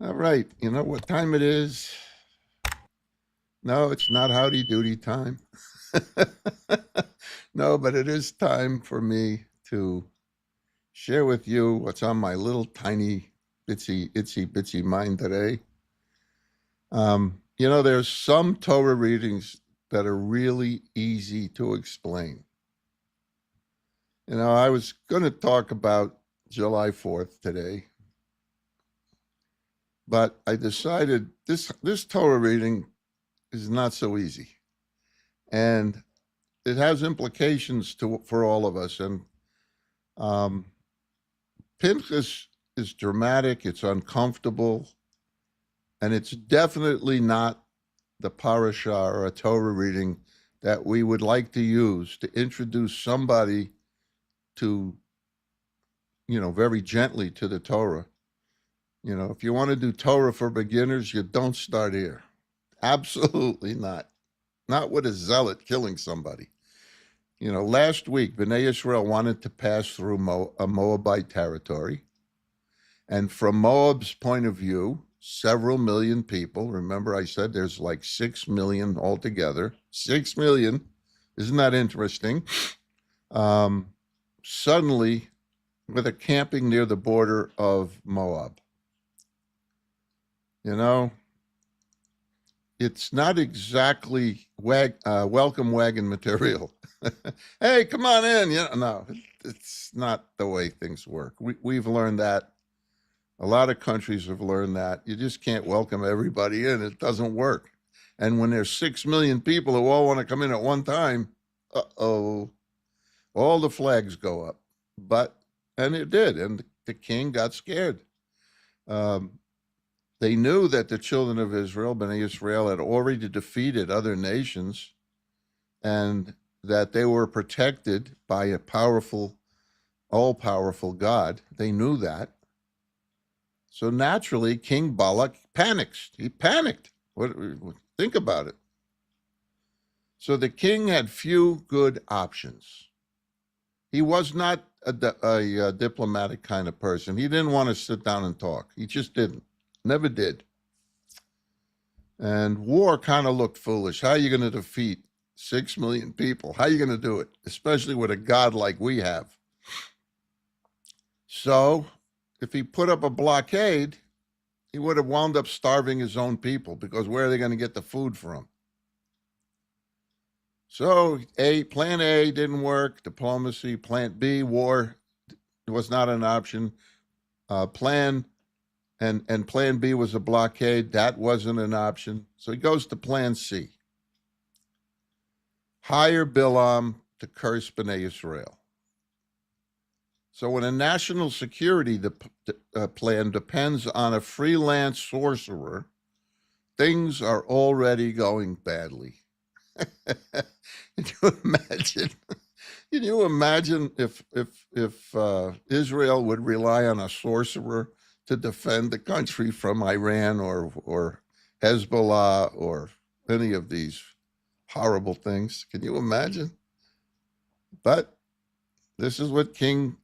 All right. You know what time it is? No, it's not howdy doody time. No, but it is time for me to share with you what's on my little tiny itsy bitsy mind today. There's some Torah readings that are really easy to explain. I was going to talk about July 4th today, but I decided this Torah reading is not so easy. And it has implications for all of us. And um, Pinchas is dramatic, it's uncomfortable, and it's definitely not the parasha or a Torah reading that we would like to use to introduce somebody to, very gently to the Torah. If you want to do Torah for beginners, you don't start here. Absolutely not. Not with a zealot killing somebody. Last week, Bnei Israel wanted to pass through a Moabite territory. And from Moab's point of view, several million people, remember I said there's like 6 million altogether, 6 million, isn't that interesting? Suddenly, with a camping near the border of Moab. It's not exactly welcome wagon material. Hey, come on in. No, it's not the way things work. We've learned that. A lot of countries have learned that. You just can't welcome everybody in. It doesn't work. And when there's 6 million people who all want to come in at one time, all the flags go up. And it did. And the king got scared. They knew that the children of Israel, Bnei Israel, had already defeated other nations and that they were protected by a powerful, all-powerful God. They knew that. So naturally, King Balak panics. He panicked. Think about it. So the king had few good options. He was not a diplomatic kind of person. He didn't want to sit down and talk. He just didn't. Never did. And war kind of looked foolish. How are you going to defeat 6 million people? How are you going to do it? Especially with a God like we have. So if he put up a blockade, he would have wound up starving his own people, because where are they going to get the food from? So plan A didn't work, diplomacy. Plan B, war, was not an option. Plan B was a blockade. That wasn't an option. So he goes to plan C. Hire Bilam to curse Bnei Israel. So when a national security plan depends on a freelance sorcerer, things are already going badly. Can you imagine? Can you imagine if Israel would rely on a sorcerer to defend the country from Iran or Hezbollah or any of these horrible things? Can you imagine? But this is what King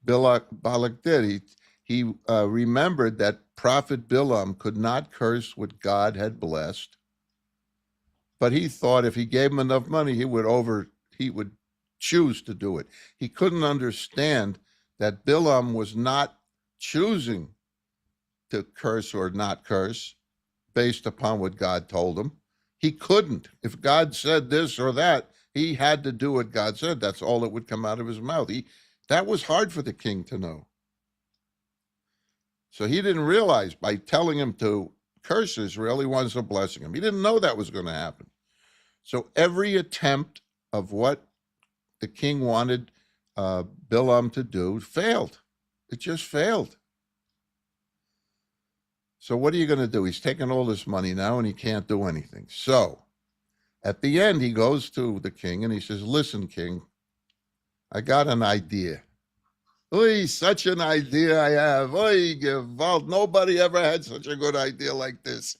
Balak did. He remembered that Prophet Bilam could not curse what God had blessed, but he thought if he gave him enough money, he would choose to do it. He couldn't understand that Bilam was not choosing to curse or not curse based upon what God told him. He couldn't. If God said this or that, he had to do what God said. That's all that would come out of his mouth. That was hard for the king to know. So he didn't realize by telling him to curse Israel, he was blessing him. He didn't know that was going to happen. So every attempt of what the king wanted Bilam to do failed. It just failed. So what are you going to do? He's taking all this money now and he can't do anything. So at the end, he goes to the king and he says, listen, king, I got an idea. Oy, such an idea I have. Oy, Gewalt. Nobody ever had such a good idea like this.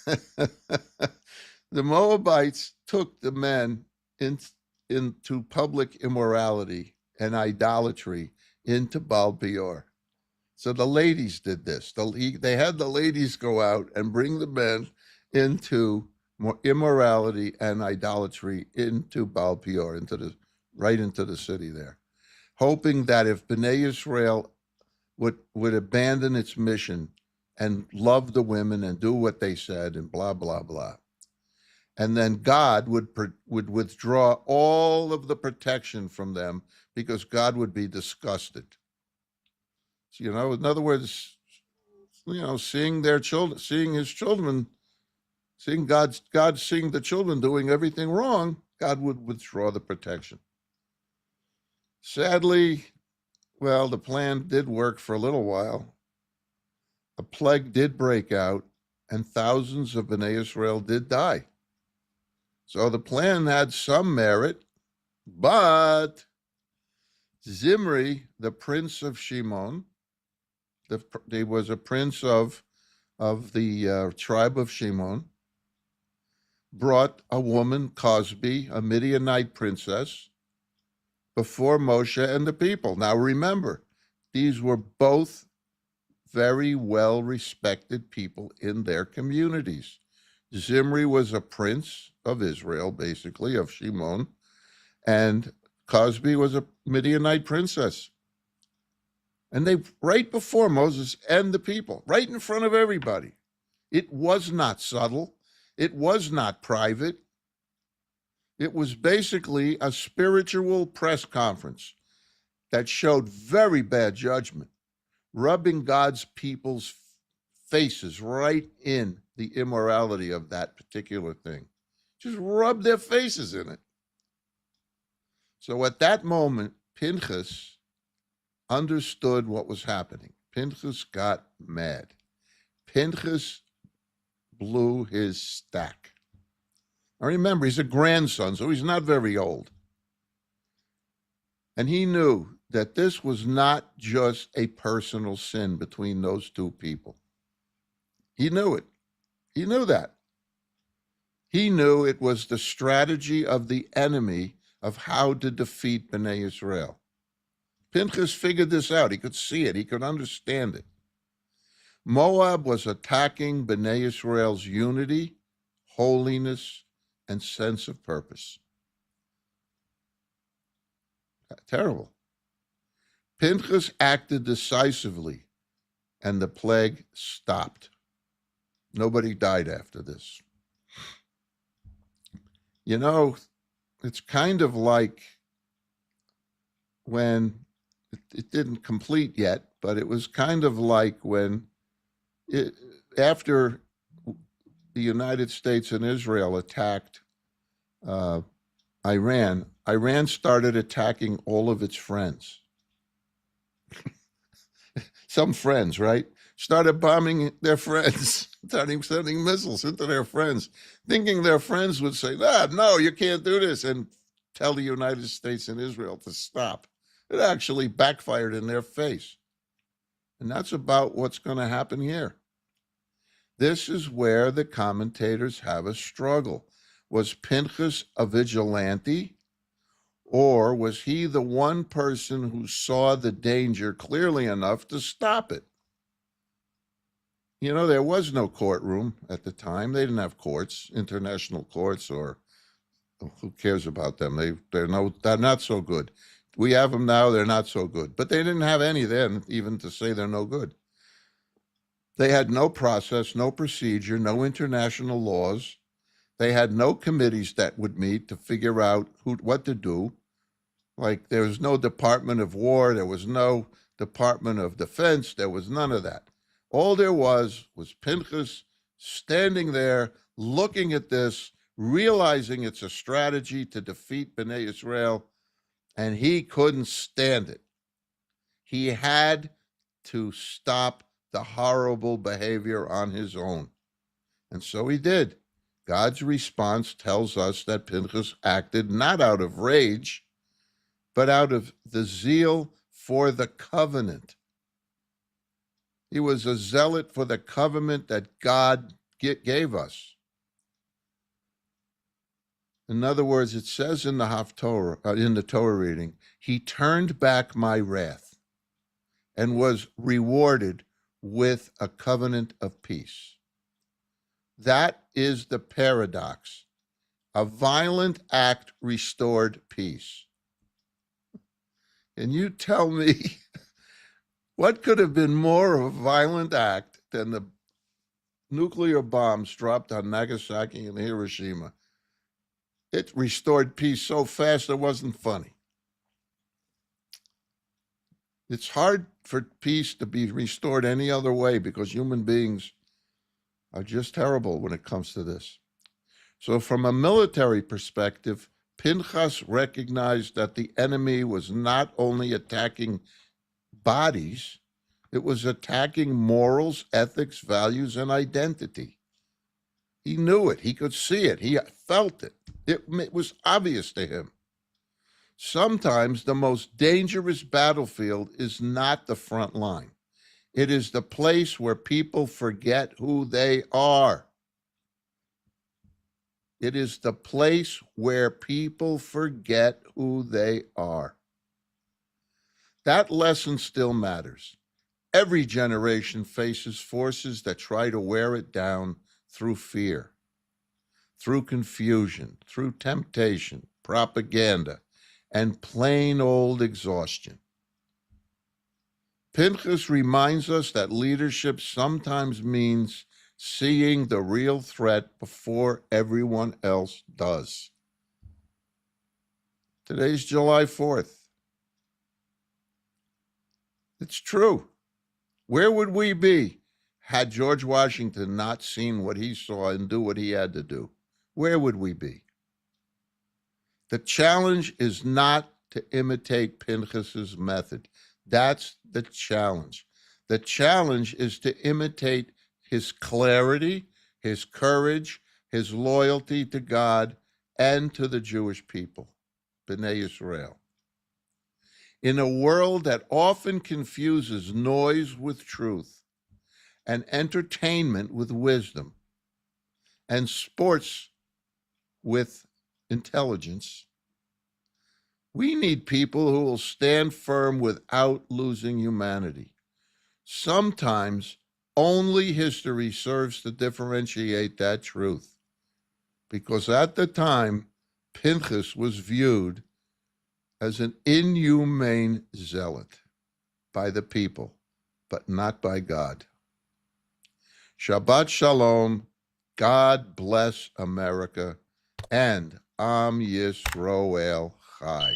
The Moabites took the men into public immorality and idolatry into Baal Peor. So the ladies did this. They had the ladies go out and bring the men into more immorality and idolatry into Baal Peor, right into the city there, hoping that if Bnei Israel would abandon its mission and love the women and do what they said and blah blah blah, and then God would withdraw all of the protection from them because God would be disgusted. So, in other words, seeing their children, seeing his children, seeing God seeing the children doing everything wrong, God would withdraw the protection. Sadly, well, the plan did work for a little while. A plague did break out, and thousands of Bnei Israel did die. So the plan had some merit, but Zimri, the prince of Shimon, he was a prince of the tribe of Shimon, brought a woman, Cosbi, a Midianite princess, before Moshe and the people. Now remember, these were both very well-respected people in their communities. Zimri was a prince of Israel, basically, of Shimon, and Cosbi was a Midianite princess. And they, right before Moses and the people, right in front of everybody. It was not subtle. It was not private. It was basically a spiritual press conference that showed very bad judgment, rubbing God's people's faces right in the immorality of that particular thing. Just rub their faces in it. So at that moment, Pinchas understood what was happening. Pinchas got mad. Pinchas blew his stack. Now remember, he's a grandson, so he's not very old. And he knew that this was not just a personal sin between those two people. He knew it. He knew that. He knew it was the strategy of the enemy of how to defeat Bnei Israel. Pinchas figured this out. He could see it. He could understand it. Moab was attacking Bnei Israel's unity, holiness, and sense of purpose. Terrible. Pinchas acted decisively, and the plague stopped. Nobody died after this. It's kind of like when it didn't complete yet, but it was kind of like when after the United States and Israel attacked Iran, Iran started attacking all of its friends. Some friends, right? Started bombing their friends, starting sending missiles into their friends, thinking their friends would say, no, you can't do this, and tell the United States and Israel to stop. It actually backfired in their face. And that's about what's going to happen here. This is where the commentators have a struggle. Was Pinchas a vigilante, or was he the one person who saw the danger clearly enough to stop it? There was no courtroom at the time. They didn't have courts, international courts, or who cares about them? They're not so good. We have them now, they're not so good. But they didn't have any then, even to say they're no good. They had no process, no procedure, no international laws. They had no committees that would meet to figure out what to do. Like, there was no Department of War, there was no Department of Defense, there was none of that. All there was Pinchas standing there, looking at this, realizing it's a strategy to defeat Bnei Israel, and he couldn't stand it. He had to stop the horrible behavior on his own. And so he did. God's response tells us that Pinchas acted not out of rage, but out of the zeal for the covenant. He was a zealot for the covenant that God gave us. In other words, it says in the Haftorah, in the Torah reading, he turned back my wrath. and was rewarded with a covenant of peace. That is the paradox. A violent act restored peace. And you tell me, what could have been more of a violent act than the nuclear bombs dropped on Nagasaki and Hiroshima? It restored peace so fast it wasn't funny. It's hard for peace to be restored any other way because human beings are just terrible when it comes to this. So from a military perspective, Pinchas recognized that the enemy was not only attacking bodies, it was attacking morals, ethics, values, and identity. He knew it. He could see it. He felt it. It was obvious to him. Sometimes the most dangerous battlefield is not the front line. It is the place where people forget who they are. It is the place where people forget who they are. That lesson still matters. Every generation faces forces that try to wear it down through fear, through confusion, through temptation, propaganda, and plain old exhaustion. Pinchas reminds us that leadership sometimes means seeing the real threat before everyone else does. Today's July 4th. It's true. Where would we be had George Washington not seen what he saw and do what he had to do? Where would we be? The challenge is not to imitate Pinchas's method. That's the challenge. The challenge is to imitate his clarity, his courage, his loyalty to God and to the Jewish people, B'nai Israel. In a world that often confuses noise with truth, and entertainment with wisdom, and sports with intelligence, we need people who will stand firm without losing humanity. Sometimes only history serves to differentiate that truth, because at the time, Pinchas was viewed as an inhumane zealot by the people, but not by God. Shabbat Shalom, God bless America, and Am Yisroel Chai.